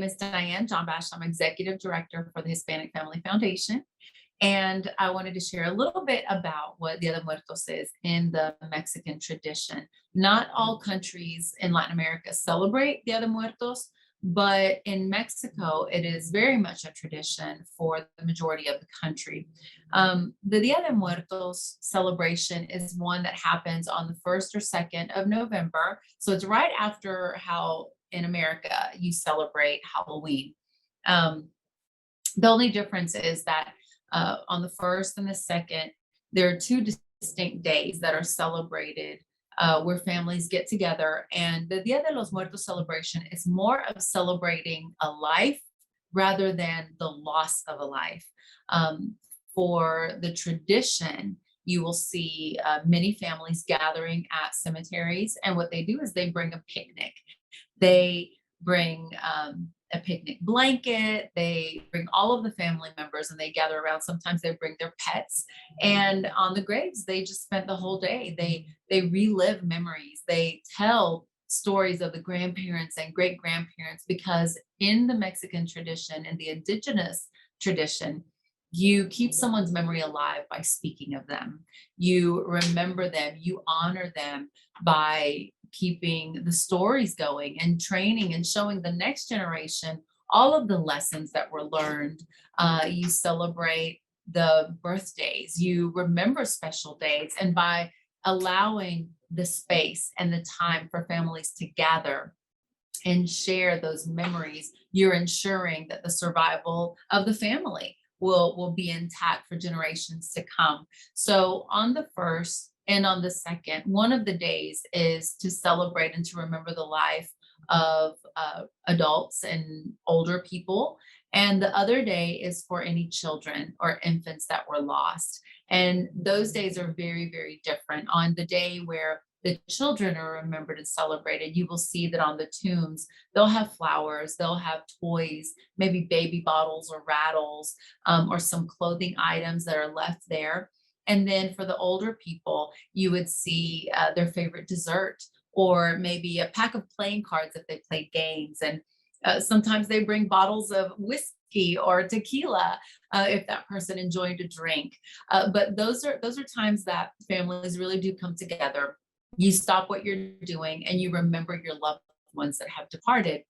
is Diane Janbakhsh. I'm executive director for the Hispanic Family Foundation. And I wanted to share a little bit about what Dia de Muertos is in the Mexican tradition. Not all countries in Latin America celebrate Dia de Muertos, but in Mexico, it is very much a tradition for the majority of the country. The Dia de Muertos celebration is one that happens on the 1st or 2nd of November. So it's right after how in America you celebrate Halloween. Um, the only difference is that on the 1st and the 2nd, there are two distinct days that are celebrated where families get together. And the Dia de los Muertos celebration is more of celebrating a life rather than the loss of a life. For the tradition, you will see many families gathering at cemeteries. And what they do is they bring a picnic. They bring a picnic blanket. They bring all of the family members and they gather around. Sometimes they bring their pets. And on the graves, they just spent the whole day. They relive memories. They tell stories of the grandparents and great grandparents, because in the Mexican tradition and the indigenous tradition, you keep someone's memory alive by speaking of them. You remember them, you honor them by keeping the stories going and training and showing the next generation all of the lessons that were learned. You celebrate the birthdays, you remember special dates, and by allowing the space and the time for families to gather and share those memories, you're ensuring that the survival of the family will be intact for generations to come. So on the 1st and on the 2nd, one of the days is to celebrate and to remember the life of adults and older people. And the other day is for any children or infants that were lost. And those days are very, very different. On the day where the children are remembered and celebrated, you will see that on the tombs, they'll have flowers, they'll have toys, maybe baby bottles or rattles, or some clothing items that are left there. And then for the older people, you would see their favorite dessert, or maybe a pack of playing cards if they played games. And sometimes they bring bottles of whiskey or tequila if that person enjoyed to drink. But those are times that families really do come together. You stop what you're doing and you remember your loved ones that have departed.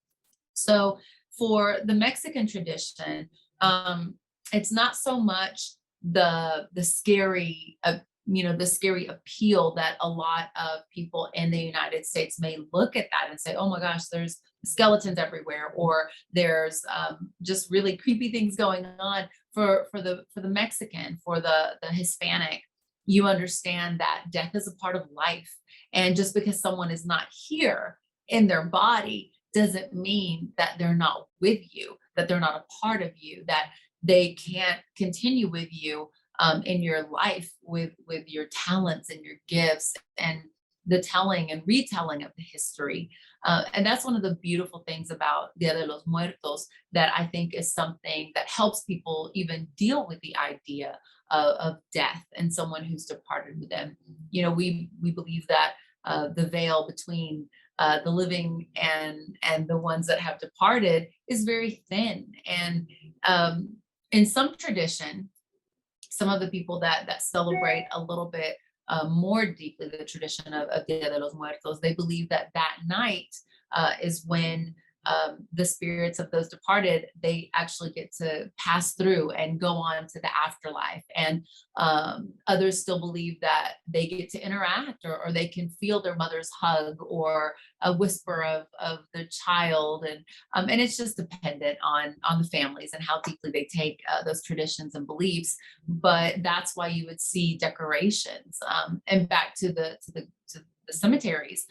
So for the Mexican tradition, it's not so much the scary, the scary appeal that a lot of people in the United States may look at that and say, oh my gosh, there's skeletons everywhere, or there's just really creepy things going on. For the Mexican, for the Hispanic, you understand that death is a part of life. And just because someone is not here in their body doesn't mean that they're not with you, that they're not a part of you, that they can't continue with you in your life with your talents and your gifts and the telling and retelling of the history. And that's one of the beautiful things about Dia de los Muertos that I think is something that helps people even deal with the idea of death and someone who's departed with them. We believe that the veil between the living and the ones that have departed is very thin. And in some tradition, some of the people that celebrate a little bit more deeply the tradition of Dia de los Muertos, they believe that night is when the spirits of those departed, they actually get to pass through and go on to the afterlife. And others still believe that they get to interact, or they can feel their mother's hug or a whisper of the child. And it's just dependent on the families and how deeply they take those traditions and beliefs. But that's why you would see decorations. And back to the cemeteries,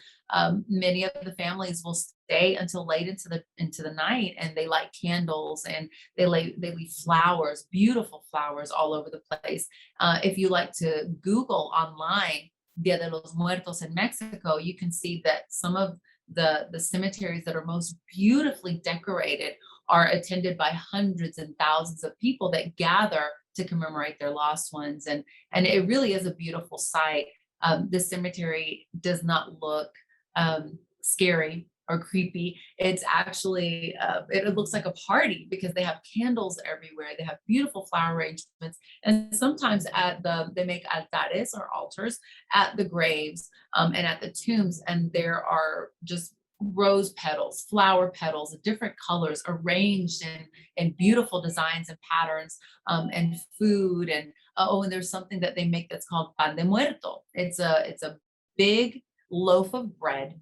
many of the families will stay until late into the night, and they light candles and they leave flowers, beautiful flowers all over the place. If you like to Google online Dia de los Muertos in Mexico, you can see that some of the cemeteries that are most beautifully decorated are attended by hundreds and thousands of people that gather to commemorate their lost ones. And it really is a beautiful sight. The cemetery does not look scary. or creepy. It's actually, it looks like a party because they have candles everywhere. They have beautiful flower arrangements. And sometimes they make altares or altars at the graves and at the tombs. And there are just rose petals, flower petals of different colors arranged in beautiful designs and patterns, and food. And oh, and there's something that they make that's called pan de muerto. It's a big loaf of bread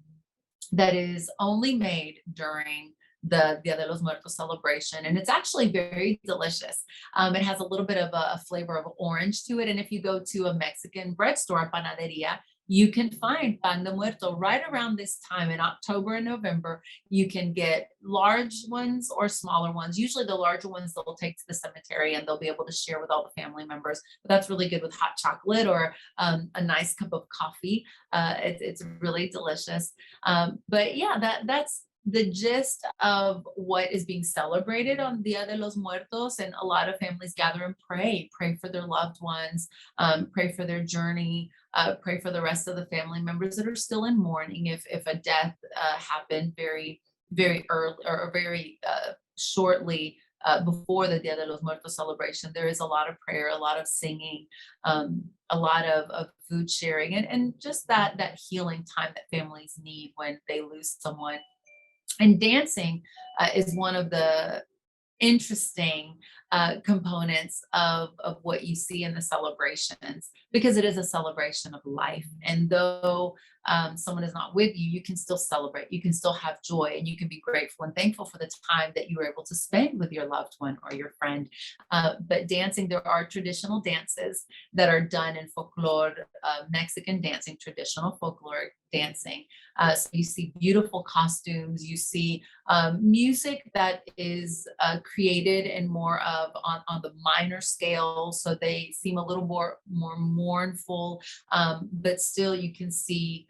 that is only made during the Dia de los Muertos celebration. And it's actually very delicious. It has a little bit of a flavor of orange to it. And if you go to a Mexican bread store, a panaderia, you can find pan de muerto right around this time in October and November. You can get large ones or smaller ones. Usually the larger ones they'll take to the cemetery and they'll be able to share with all the family members. But that's really good with hot chocolate or a nice cup of coffee. It's really delicious. But yeah, that's the gist of what is being celebrated on Dia de los Muertos. And a lot of families gather and pray for their loved ones, pray for their journey, pray for the rest of the family members that are still in mourning. If a death happened very early or very shortly before the Dia de los Muertos celebration, there is a lot of prayer, a lot of singing, a lot of food sharing, and just that healing time that families need when they lose someone. And dancing is one of the interesting components of what you see in the celebrations because it is a celebration of life. And though someone is not with you, you can still celebrate, you can still have joy, and you can be grateful and thankful for the time that you were able to spend with your loved one or your friend. But dancing, there are traditional dances that are done in folklore, Mexican dancing, traditional folklore dancing. So you see beautiful costumes, you see music that is created and more of on the minor scale, so they seem a little more mournful, but still you can see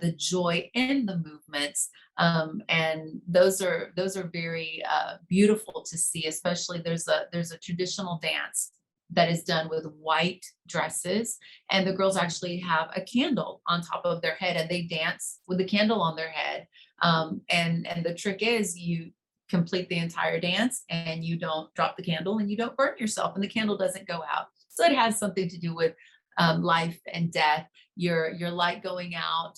the joy in the movements, and those are very beautiful to see. Especially there's a traditional dance that is done with white dresses, and the girls actually have a candle on top of their head and they dance with the candle on their head. And the trick is you complete the entire dance and you don't drop the candle and you don't burn yourself and the candle doesn't go out. So it has something to do with life and death, your light going out,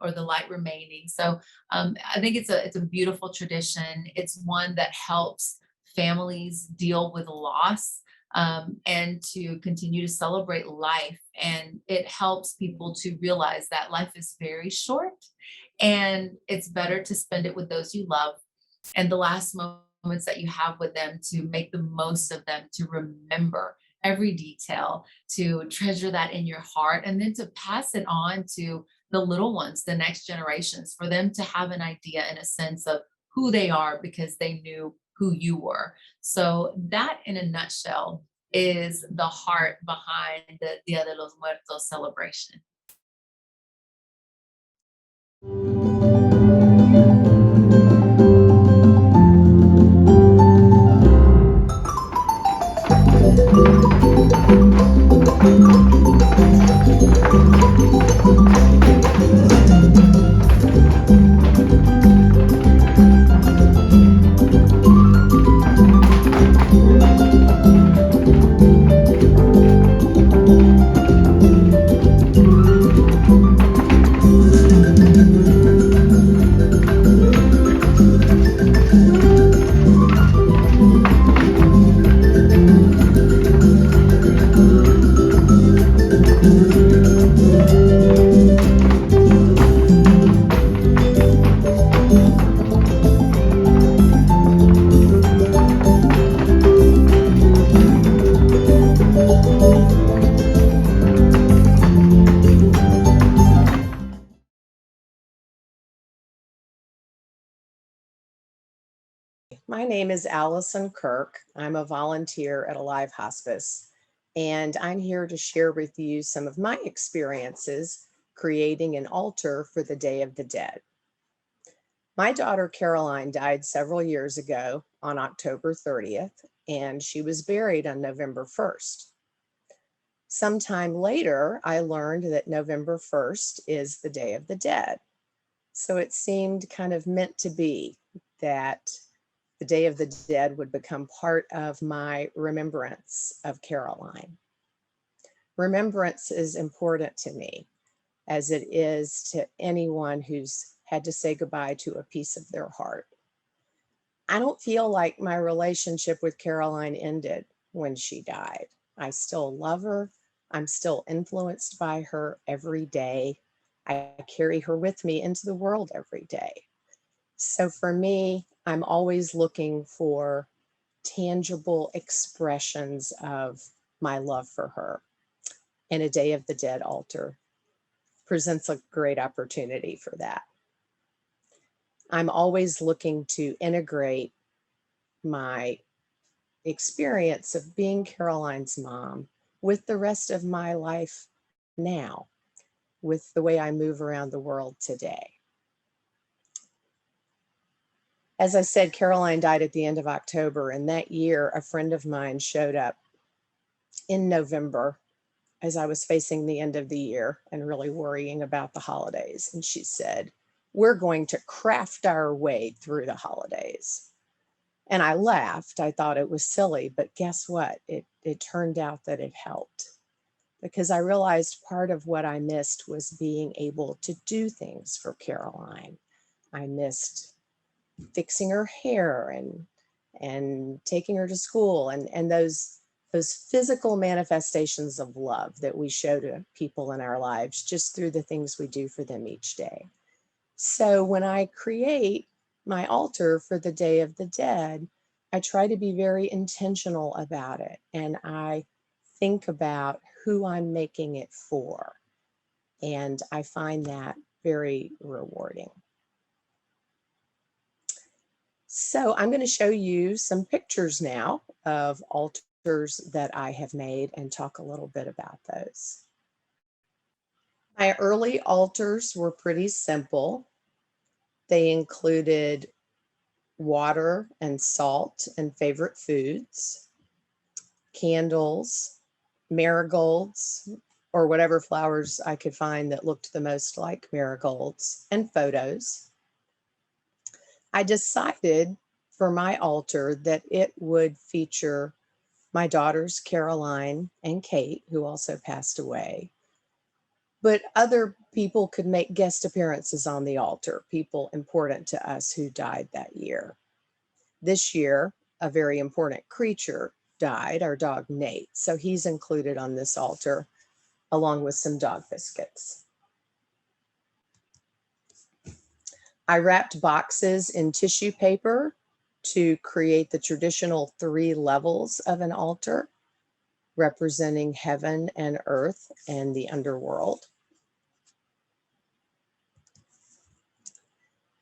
or the light remaining. So I think it's a beautiful tradition. It's one that helps families deal with loss, and to continue to celebrate life. And it helps people to realize that life is very short and it's better to spend it with those you love. And the last moments that you have with them, to make the most of them, to remember every detail, to treasure that in your heart, and then to pass it on to the little ones, the next generations, for them to have an idea and a sense of who they are because they knew who you were. So that in a nutshell is the heart behind the Dia de los Muertos celebration. My name is Alison Kirk. I'm a volunteer at Alive Hospice, and I'm here to share with you some of my experiences creating an altar for the Day of the Dead. My daughter Caroline died several years ago on October 30th, and she was buried on November 1st. Sometime later, I learned that November 1st is the Day of the Dead. So it seemed kind of meant to be that the Day of the Dead would become part of my remembrance of Caroline. Remembrance is important to me, as it is to anyone who's had to say goodbye to a piece of their heart. I don't feel like my relationship with Caroline ended when she died. I still love her. I'm still influenced by her every day. I carry her with me into the world every day. So for me, I'm always looking for tangible expressions of my love for her. And a Day of the Dead altar presents a great opportunity for that. I'm always looking to integrate my experience of being Caroline's mom with the rest of my life now, with the way I move around the world today. As I said, Caroline died at the end of October, and that year a friend of mine showed up in November as I was facing the end of the year and really worrying about the holidays. And she said, "We're going to craft our way through the holidays." And I laughed. I thought it was silly, but guess what? It turned out that it helped, because I realized part of what I missed was being able to do things for Caroline. I missed fixing her hair and taking her to school, and those physical manifestations of love that we show to people in our lives just through the things we do for them each day. So when I create my altar for the Day of the Dead, I try to be very intentional about it, and I think about who I'm making it for, and I find that very rewarding. So I'm going to show you some pictures now of altars that I have made and talk a little bit about those. My early altars were pretty simple. They included water and salt and favorite foods, candles, marigolds, or whatever flowers I could find that looked the most like marigolds, and photos. I decided for my altar that it would feature my daughters, Caroline and Kate, who also passed away. But other people could make guest appearances on the altar, people important to us who died that year. This year, a very important creature died, our dog Nate. So he's included on this altar, along with some dog biscuits. I wrapped boxes in tissue paper to create the traditional 3 levels of an altar, representing heaven and earth and the underworld.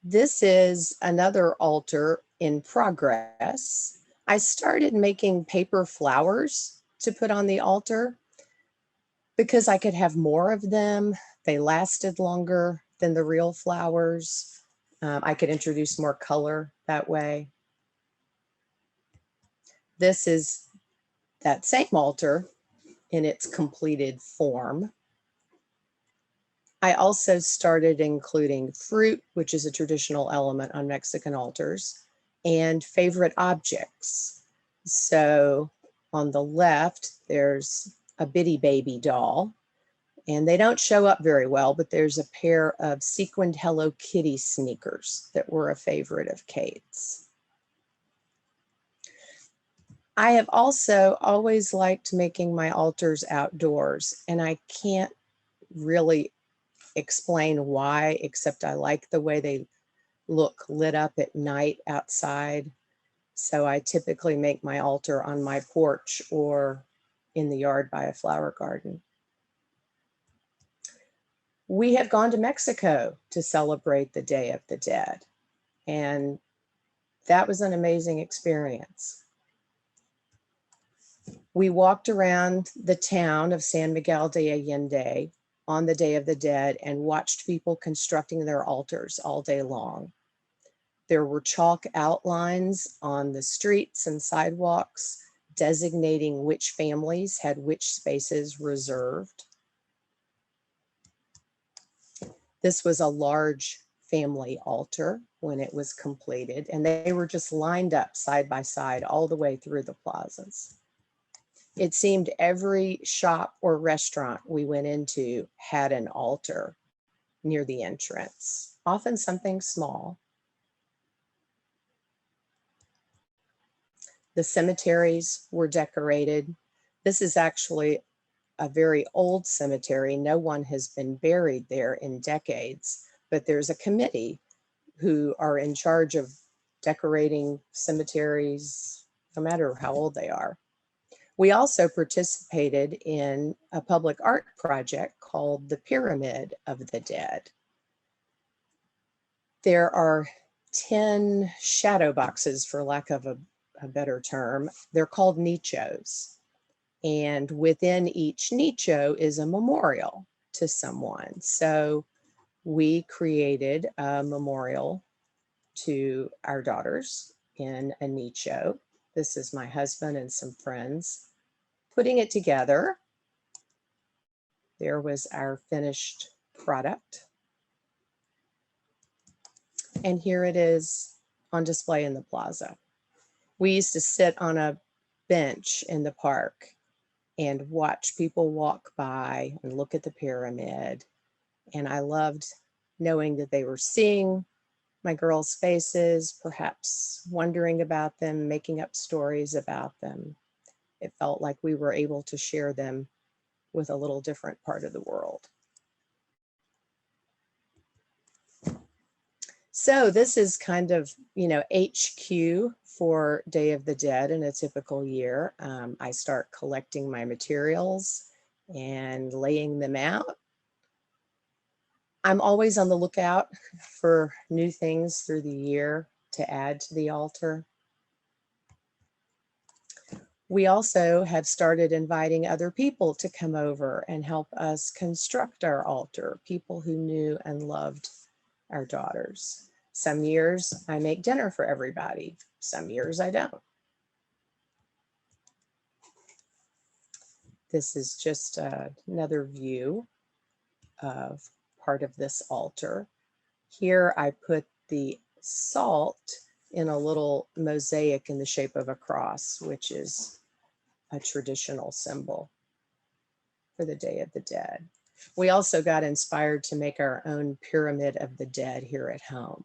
This is another altar in progress. I started making paper flowers to put on the altar because I could have more of them. They lasted longer than the real flowers. I could introduce more color that way. This is that same altar in its completed form. I also started including fruit, which is a traditional element on Mexican altars, and favorite objects. So on the left, there's a bitty baby doll, and they don't show up very well, but there's a pair of sequined Hello Kitty sneakers that were a favorite of Kate's. I have also always liked making my altars outdoors, and I can't really explain why, except I like the way they look lit up at night outside. So I typically make my altar on my porch or in the yard by a flower garden. We have gone to Mexico to celebrate the Day of the Dead, and that was an amazing experience. We walked around the town of San Miguel de Allende on the Day of the Dead and watched people constructing their altars all day long. There were chalk outlines on the streets and sidewalks designating which families had which spaces reserved. This was a large family altar when it was completed, and they were just lined up side by side all the way through the plazas. It seemed every shop or restaurant we went into had an altar near the entrance, often something small. The cemeteries were decorated. This is actually a very old cemetery. No one has been buried there in decades, but there's a committee who are in charge of decorating cemeteries, no matter how old they are. We also participated in a public art project called the Pyramid of the Dead. There are 10 shadow boxes, for lack of a better term. They're called nichos. And within each nicho is a memorial to someone. So we created a memorial to our daughters in a nicho. This is my husband and some friends putting it together. There was our finished product. And here it is on display in the plaza. We used to sit on a bench in the park and watch people walk by and look at the pyramid. And I loved knowing that they were seeing my girls' faces, perhaps wondering about them, making up stories about them. It felt like we were able to share them with a little different part of the world. So this is kind of, HQ for Day of the Dead in a typical year. I start collecting my materials and laying them out. I'm always on the lookout for new things through the year to add to the altar. We also have started inviting other people to come over and help us construct our altar, people who knew and loved our daughters. Some years I make dinner for everybody. Some years I don't. This is just another view of part of this altar. Here I put the salt in a little mosaic in the shape of a cross, which is a traditional symbol for the Day of the Dead. We also got inspired to make our own Pyramid of the Dead here at home,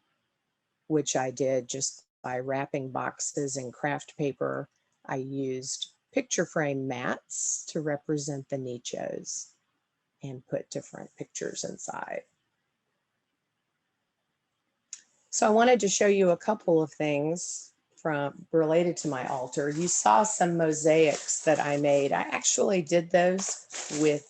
which I did just by wrapping boxes in craft paper. I used picture frame mats to represent the nichos and put different pictures inside. So I wanted to show you a couple of things related to my altar. You saw some mosaics that I made. I actually did those with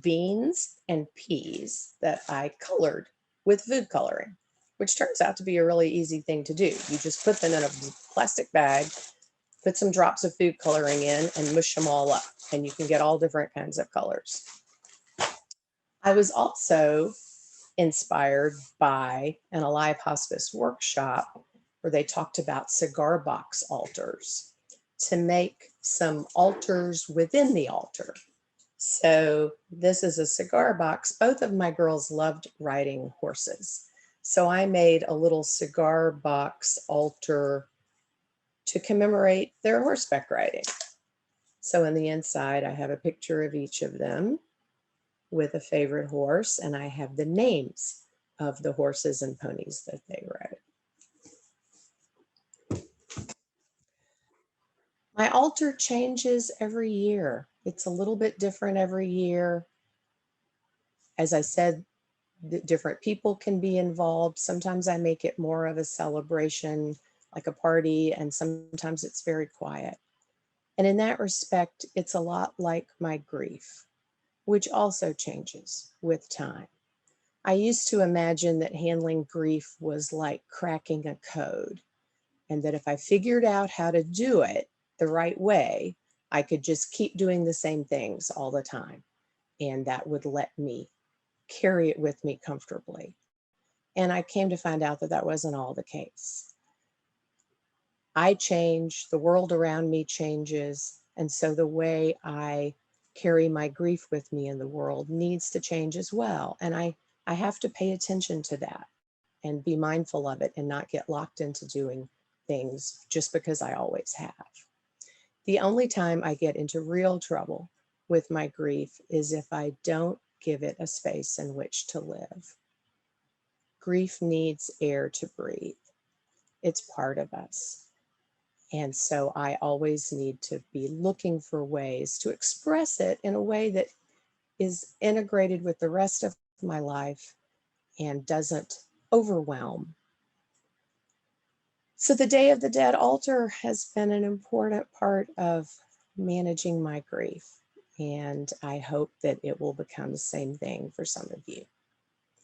beans and peas that I colored with food coloring, which turns out to be a really easy thing to do. You just put them in a plastic bag, put some drops of food coloring in, and mush them all up, and you can get all different kinds of colors. I was also inspired by an Alive Hospice workshop where they talked about cigar box altars to make some altars within the altar. So this is a cigar box. Both of my girls loved riding horses. So I made a little cigar box altar to commemorate their horseback riding. So in the inside, I have a picture of each of them with a favorite horse, and I have the names of the horses and ponies that they rode. My altar changes every year. It's a little bit different every year. As I said, different people can be involved. Sometimes I make it more of a celebration, like a party, and sometimes it's very quiet. And in that respect, it's a lot like my grief, which also changes with time. I used to imagine that handling grief was like cracking a code, and that if I figured out how to do it the right way, I could just keep doing the same things all the time, and that would let me carry it with me comfortably. And I came to find out that that wasn't all the case. I change, the world around me changes, and so the way I carry my grief with me in the world needs to change as well. And I have to pay attention to that. and be mindful of it and not get locked into doing things just because I always have. The only time I get into real trouble with my grief is if I don't give it a space in which to live. Grief needs air to breathe. It's part of us. And so I always need to be looking for ways to express it in a way that is integrated with the rest of my life and doesn't overwhelm. So the Day of the Dead altar has been an important part of managing my grief. And I hope that it will become the same thing for some of you.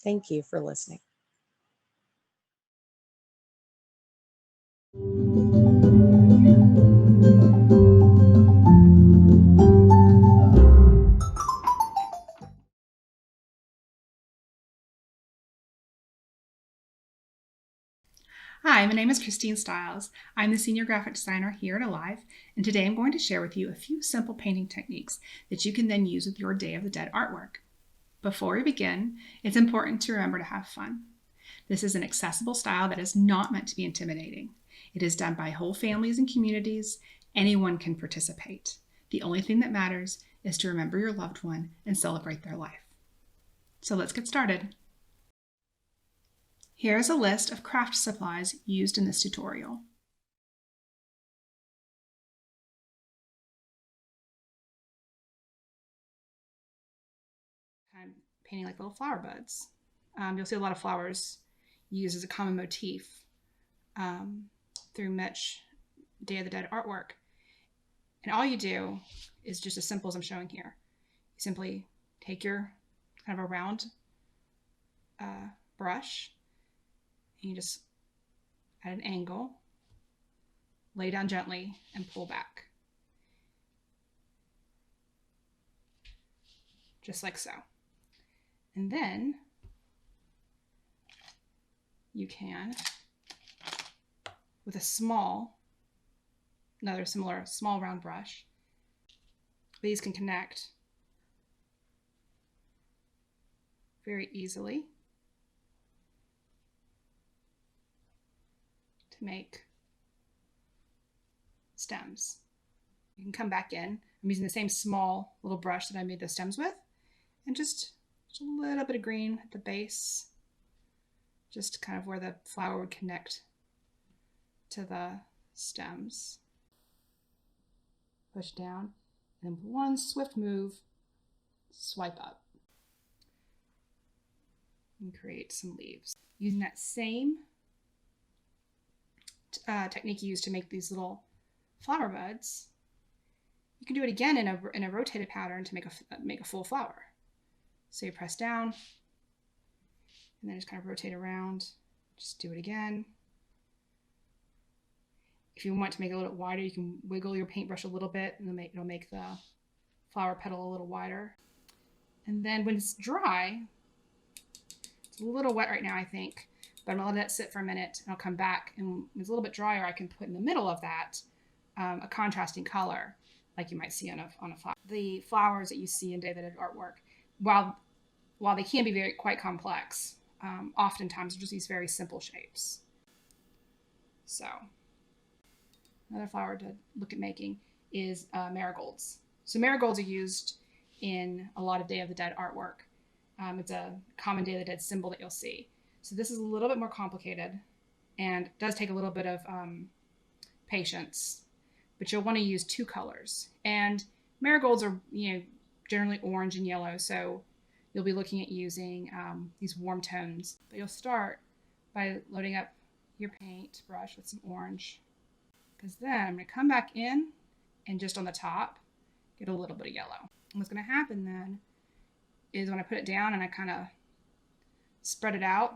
Thank you for listening. Hi, my name is Christine Stiles. I'm the senior graphic designer here at Alive, and today I'm going to share with you a few simple painting techniques that you can then use with your Day of the Dead artwork. Before we begin, it's important to remember to have fun. This is an accessible style that is not meant to be intimidating. It is done by whole families and communities. Anyone can participate. The only thing that matters is to remember your loved one and celebrate their life. So let's get started. Here is a list of craft supplies used in this tutorial. I'm painting like little flower buds. You'll see a lot of flowers used as a common motif through much Day of the Dead artwork. And all you do is just as simple as I'm showing here. You simply take your kind of a round brush, and you just, at an angle, lay down gently and pull back. Just like so. And then you can, with another similar small round brush, these can connect very easily to make stems. You can come back in. I'm using the same small little brush that I made the stems with, and just a little bit of green at the base, just kind of where the flower would connect to the stems. Push down, and then one swift move, swipe up, and create some leaves. Using that same technique you used to make these little flower buds, you can do it again in a rotated pattern to make a full flower. So you press down, and then just kind of rotate around. Just do it again. If you want to make it a little wider, you can wiggle your paintbrush a little bit, and it'll make the flower petal a little wider. And then when it's dry, it's a little wet right now, I think, but I'm gonna let that sit for a minute, and I'll come back, and when it's a little bit drier, I can put in the middle of that a contrasting color, like you might see on a flower. The flowers that you see in Day of the Dead artwork, while they can be quite complex, oftentimes they're just these very simple shapes. So another flower to look at making is marigolds. So marigolds are used in a lot of Day of the Dead artwork. It's a common Day of the Dead symbol that you'll see. So this is a little bit more complicated and does take a little bit of patience, but you'll want to use two colors. And marigolds are, generally orange and yellow, so you'll be looking at using these warm tones. But you'll start by loading up your paint brush with some orange, because then I'm going to come back in and just on the top get a little bit of yellow. And what's going to happen then is when I put it down and I kind of spread it out,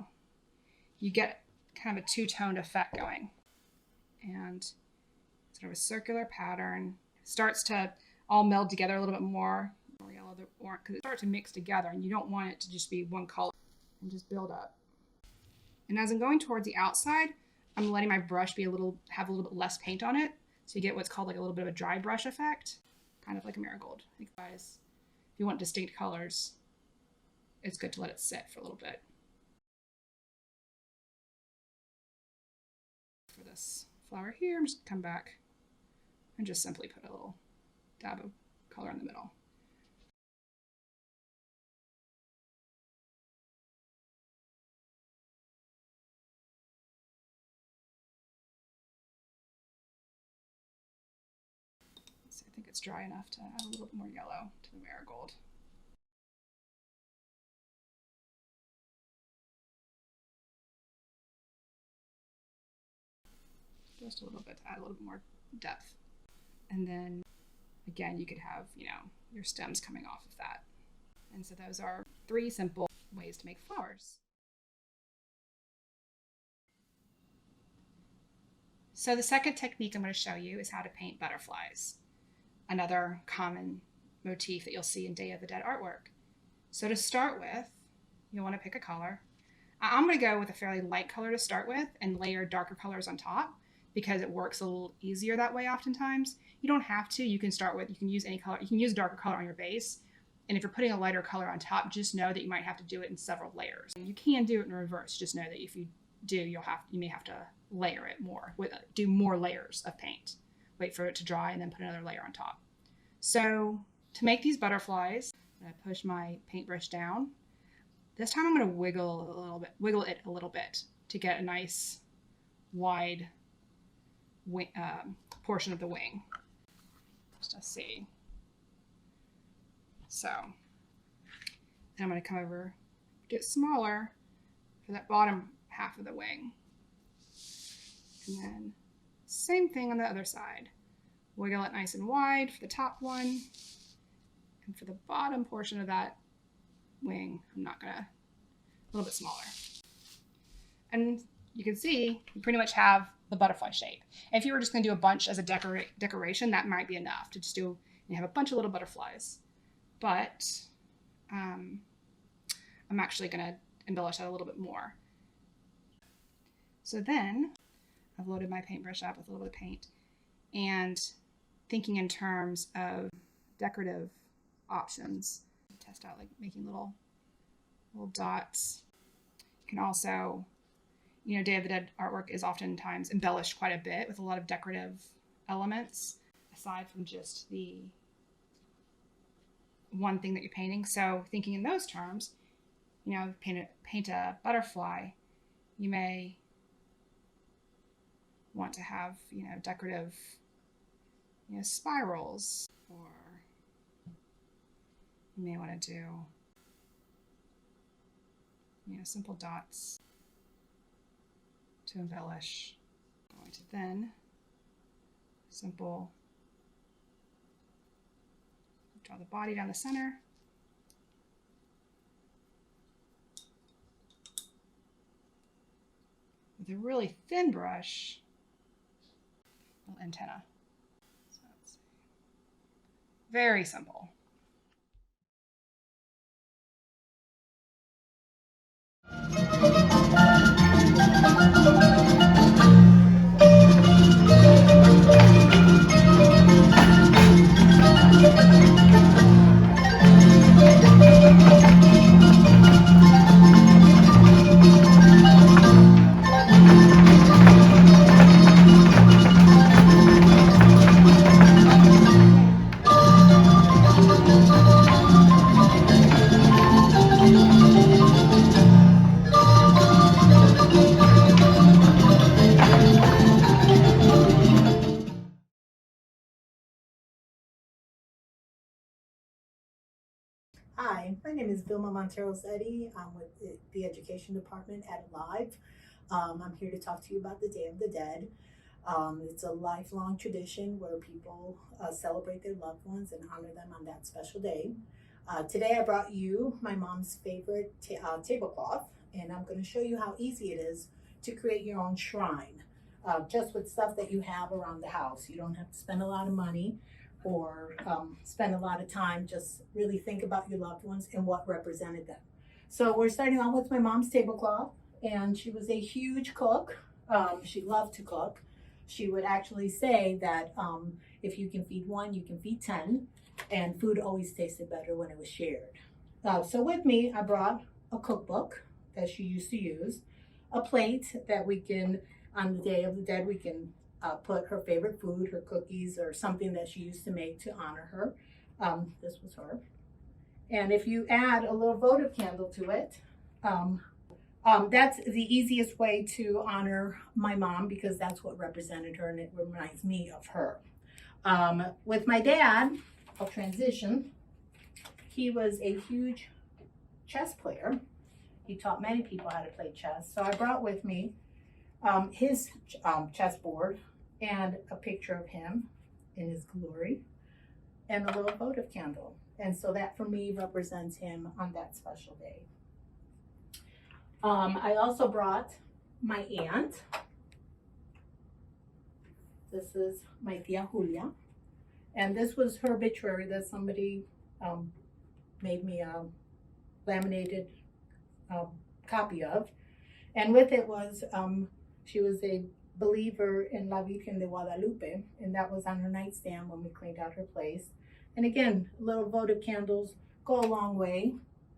you get kind of a two-toned effect going. And sort of a circular pattern starts to all meld together a little bit more yellow, because it starts to mix together, and you don't want it to just be one color, and just build up. And as I'm going towards the outside, I'm letting my brush have a little bit less paint on it, so you get what's called like a little bit of a dry brush effect, kind of like a marigold. I think, guys, if you want distinct colors, it's good to let it sit for a little bit. for this flower here, I'm just gonna come back and just simply put a little dab of color in the middle. So I think it's dry enough to add a little bit more yellow to the marigold. Just a little bit to add a little bit more depth. And then again, you could have, your stems coming off of that. And so those are 3 simple ways to make flowers. So the second technique I'm going to show you is how to paint butterflies, another common motif that you'll see in Day of the Dead artwork. So to start with, you'll want to pick a color. I'm going to go with a fairly light color to start with and layer darker colors on top, because it works a little easier that way oftentimes. You don't have to. You can use any color. You can use a darker color on your base. And if you're putting a lighter color on top, just know that you might have to do it in several layers. You can do it in reverse. Just know that if you do, you may have to layer it more, do more layers of paint. Wait for it to dry and then put another layer on top. So to make these butterflies, I push my paintbrush down. This time I'm going to wiggle it a little bit to get a nice wide portion of the wing. Just to see. So then I'm going to come over, get smaller for that bottom half of the wing. And then same thing on the other side. Wiggle it nice and wide for the top one. And for the bottom portion of that wing, a little bit smaller. And you can see you pretty much have the butterfly shape. If you were just going to do a bunch as a decoration, that might be enough to just have a bunch of little butterflies. But I'm actually going to embellish that a little bit more. So then I've loaded my paintbrush up with a little bit of paint and thinking in terms of decorative options. Test out like making little dots. You can also, Day of the Dead artwork is oftentimes embellished quite a bit with a lot of decorative elements aside from just the one thing that you're painting. So thinking in those terms, paint a butterfly, you may want to have, decorative, spirals, or you may want to do, simple dots to embellish. Going to then draw the body down the center. With a really thin brush, little antenna. So let's see. Very simple. Hi, my name is Vilma Montero-Zetti. I'm with the Education Department at Alive. I'm here to talk to you about the Day of the Dead. It's a lifelong tradition where people celebrate their loved ones and honor them on that special day. Today I brought you my mom's favorite tablecloth, and I'm going to show you how easy it is to create your own shrine, just with stuff that you have around the house. You don't have to spend a lot of money or spend a lot of time. Just really think about your loved ones and what represented them. So we're starting on with my mom's tablecloth, and she was a huge cook. She loved to cook. She would actually say that if you can feed one, you can feed 10, and food always tasted better when it was shared. So with me, I brought a cookbook that she used to use, a plate that we can On the Day of the Dead, we can put her favorite food, her cookies, or something that she used to make to honor her. This was her. And if you add a little votive candle to it, that's the easiest way to honor my mom, because that's what represented her and it reminds me of her. With my dad, I'll transition. He was a huge chess player. He taught many people how to play chess. So I brought with me his chessboard and a picture of him in his glory and a little votive candle. And so that for me represents him on that special day. I also brought my aunt. This is my tia Julia. And this was her obituary that somebody made me a laminated copy of. And with it was, she was a believer in La Virgen de Guadalupe, and that was on her nightstand when we cleaned out her place. And again, little votive candles go a long way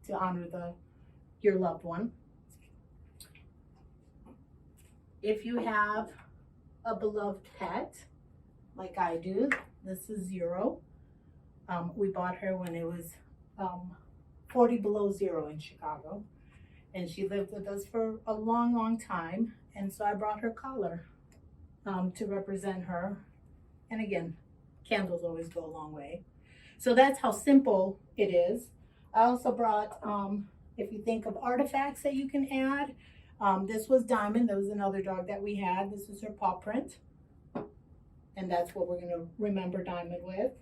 to honor your loved one. If you have a beloved pet, like I do, this is Zero. We bought her when it was 40 below zero in Chicago. And she lived with us for a long, long time. And so I brought her collar to represent her. And again, candles always go a long way. So that's how simple it is. I also brought, if you think of artifacts that you can add, this was Diamond. That was another dog that we had. This is her paw print. And that's what we're going to remember Diamond with.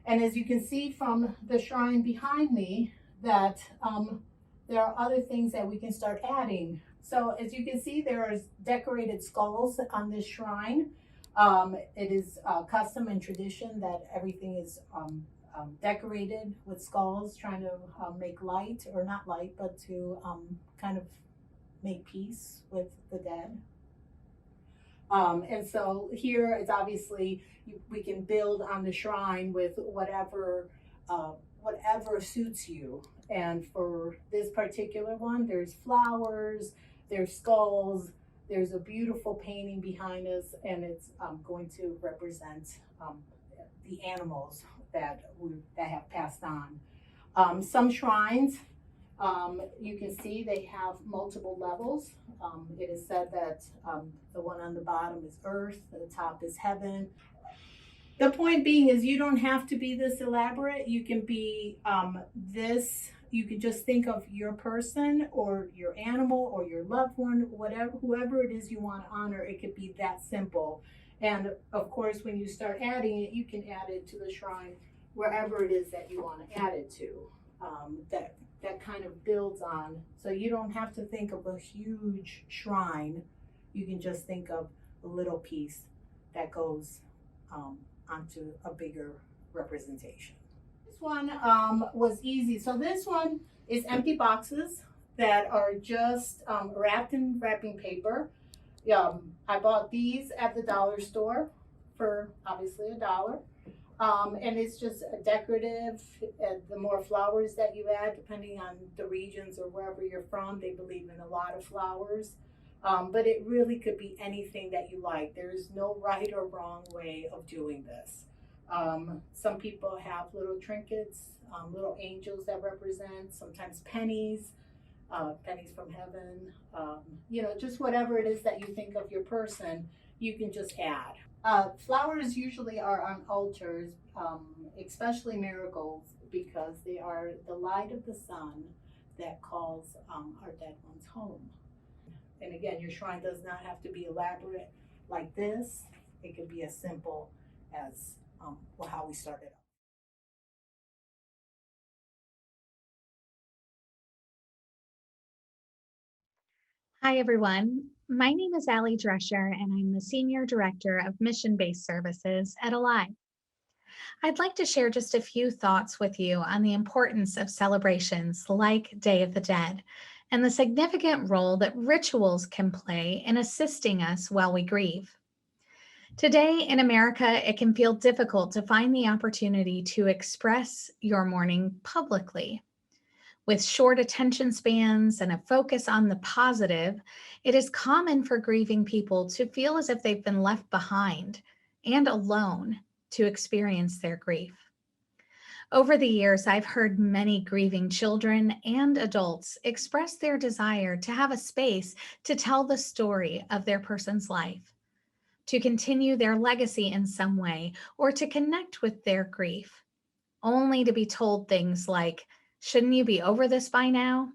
And as you can see from the shrine behind me, that there are other things that we can start adding. So as you can see, there is decorated skulls on this shrine. It is custom and tradition that everything is decorated with skulls, trying to make light, or not light, but to kind of make peace with the dead. And so here it's obviously, we can build on the shrine with whatever suits you. And for this particular one, there's flowers, there's skulls, there's a beautiful painting behind us, and it's going to represent the animals that have passed on. Some shrines, you can see they have multiple levels. It is said that the one on the bottom is earth, the top is heaven. The point being is you don't have to be this elaborate. You can be you can just think of your person or your animal or your loved one, whoever it is you want to honor. It could be that simple. And of course, when you start adding it, you can add it to the shrine wherever it is that you want to add it to. That kind of builds on. So you don't have to think of a huge shrine. You can just think of a little piece that goes onto a bigger representation. This one was easy. So this one is empty boxes that are just wrapped in wrapping paper. I bought these at the dollar store for obviously $1. And it's just decorative. The more flowers that you add, depending on the regions or wherever you're from, they believe in a lot of flowers. But it really could be anything that you like. There is no right or wrong way of doing this. Some people have little trinkets, little angels that represent, sometimes pennies, pennies from heaven. Just whatever it is that you think of your person, you can just add. Flowers usually are on altars, especially marigolds, because they are the light of the sun that calls our dead ones home. And again, your shrine does not have to be elaborate like this. It could be as simple as how we started off. Hi, everyone. My name is Drescher, and I'm the Senior Director of Mission-Based Services at Alive. I'd like to share just a few thoughts with you on the importance of celebrations like Day of the Dead and the significant role that rituals can play in assisting us while we grieve. Today in America, it can feel difficult to find the opportunity to express your mourning publicly. With short attention spans and a focus on the positive, it is common for grieving people to feel as if they've been left behind and alone to experience their grief. Over the years, I've heard many grieving children and adults express their desire to have a space to tell the story of their person's life, to continue their legacy in some way, or to connect with their grief, only to be told things like, "Shouldn't you be over this by now?"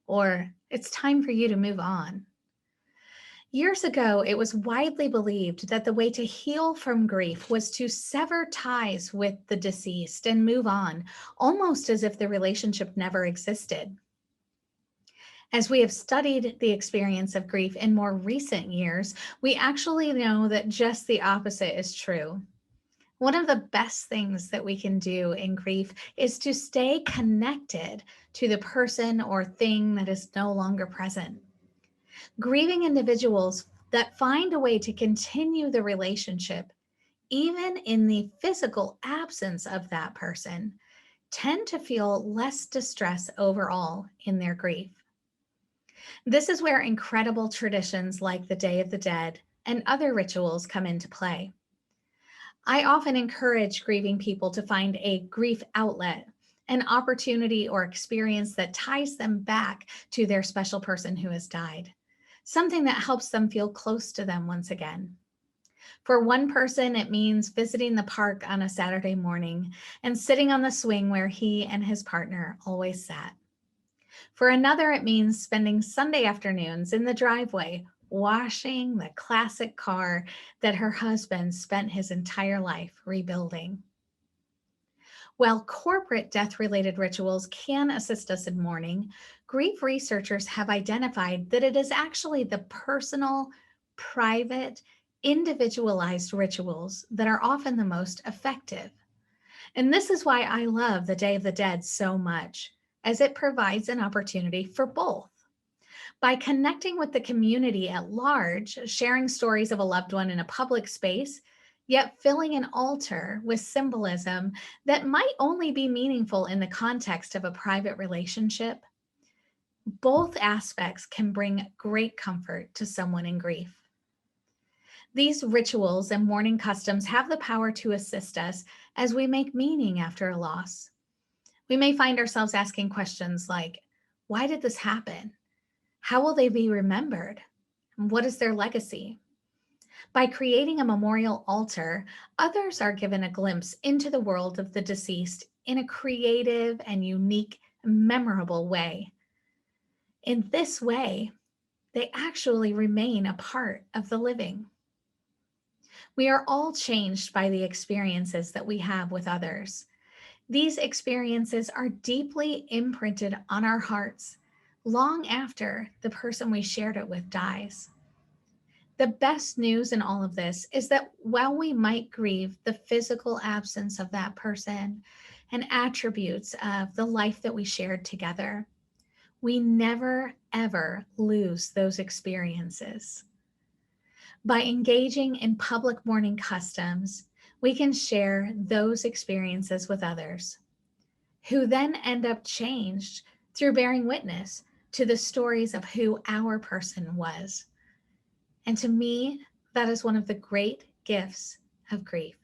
Or, "It's time for you to move on." Years ago, it was widely believed that the way to heal from grief was to sever ties with the deceased and move on, almost as if the relationship never existed. As we have studied the experience of grief in more recent years, we actually know that just the opposite is true. One of the best things that we can do in grief is to stay connected to the person or thing that is no longer present. Grieving individuals that find a way to continue the relationship, even in the physical absence of that person, tend to feel less distress overall in their grief. This is where incredible traditions like the Day of the Dead and other rituals come into play. I often encourage grieving people to find a grief outlet, an opportunity or experience that ties them back to their special person who has died, something that helps them feel close to them once again. For one person, it means visiting the park on a Saturday morning and sitting on the swing where he and his partner always sat. For another, it means spending Sunday afternoons in the driveway, washing the classic car that her husband spent his entire life rebuilding. While corporate death-related rituals can assist us in mourning, grief researchers have identified that it is actually the personal, private, individualized rituals that are often the most effective. And this is why I love the Day of the Dead so much, as it provides an opportunity for both. By connecting with the community at large, sharing stories of a loved one in a public space, yet filling an altar with symbolism that might only be meaningful in the context of a private relationship, both aspects can bring great comfort to someone in grief. These rituals and mourning customs have the power to assist us as we make meaning after a loss. We may find ourselves asking questions like, why did this happen? How will they be remembered? And what is their legacy? By creating a memorial altar, others are given a glimpse into the world of the deceased in a creative and unique, memorable way. In this way, they actually remain a part of the living. We are all changed by the experiences that we have with others. These experiences are deeply imprinted on our hearts long after the person we shared it with dies. The best news in all of this is that while we might grieve the physical absence of that person and attributes of the life that we shared together, we never, ever lose those experiences. By engaging in public mourning customs, we can share those experiences with others, who then end up changed through bearing witness to the stories of who our person was. And to me, that is one of the great gifts of grief.